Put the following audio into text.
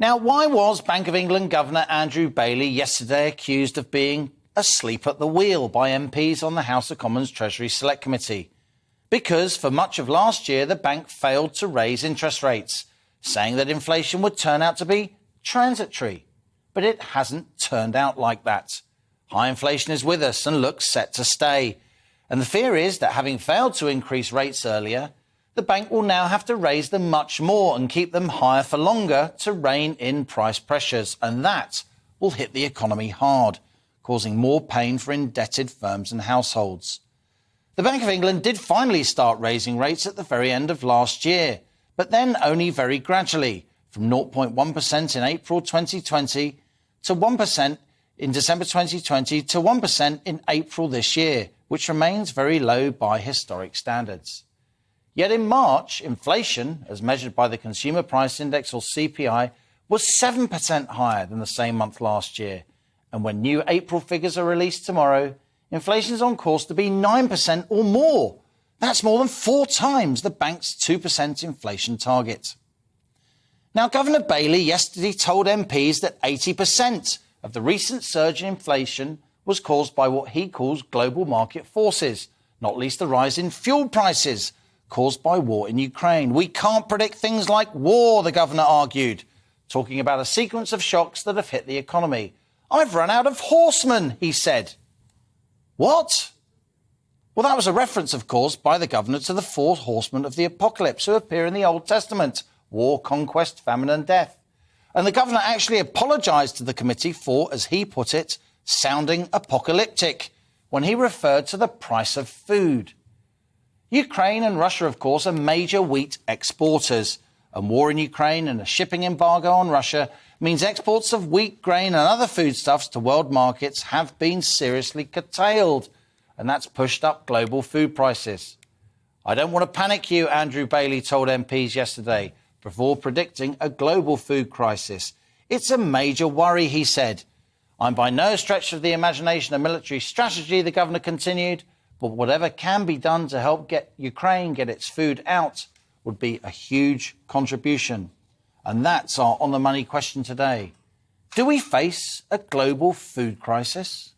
Now, why was Bank of England Governor Andrew Bailey yesterday accused of being asleep at the wheel by MPs on the House of Commons Treasury Select Committee? Because for much of last year, the bank failed to raise interest rates, saying that inflation would turn out to be transitory. But it hasn't turned out like that. High inflation is with us and looks set to stay. And the fear is that having failed to increase rates earlier, the bank will now have to raise them much more and keep them higher for longer to rein in price pressures. And that will hit the economy hard, causing more pain for indebted firms and households. The Bank of England did finally start raising rates at the very end of last year, but then only very gradually, from 0.1% in April 2020 to 1% in December 2020 to 1% in April this year, which remains very low by historic standards. Yet in March, inflation, as measured by the Consumer Price Index or CPI, was 7% higher than the same month last year. And when new April figures are released tomorrow, inflation is on course to be 9% or more. That's more than 4 times the bank's 2% inflation target. Now, Governor Bailey yesterday told MPs that 80% of the recent surge in inflation was caused by what he calls global market forces, not least the rise in fuel prices caused by war in Ukraine. We can't predict things like war, the governor argued, talking about a sequence of shocks that have hit the economy. I've run out of horsemen, he said. What? Well, that was a reference, of course, by the governor to the 4 horsemen of the apocalypse who appear in the Old Testament: war, conquest, famine and death. And the governor actually apologised to the committee for, as he put it, sounding apocalyptic when he referred to the price of food. Ukraine and Russia, of course, are major wheat exporters, and war in Ukraine and a shipping embargo on Russia means exports of wheat, grain and other foodstuffs to world markets have been seriously curtailed, and that's pushed up global food prices. I don't want to panic you, Andrew Bailey told MPs yesterday, before predicting a global food crisis. It's a major worry, he said. I'm by no stretch of the imagination a military strategy, the governor continued, but whatever can be done to help Ukraine get its food out would be a huge contribution. And that's our On the Money question today. Do we face a global food crisis?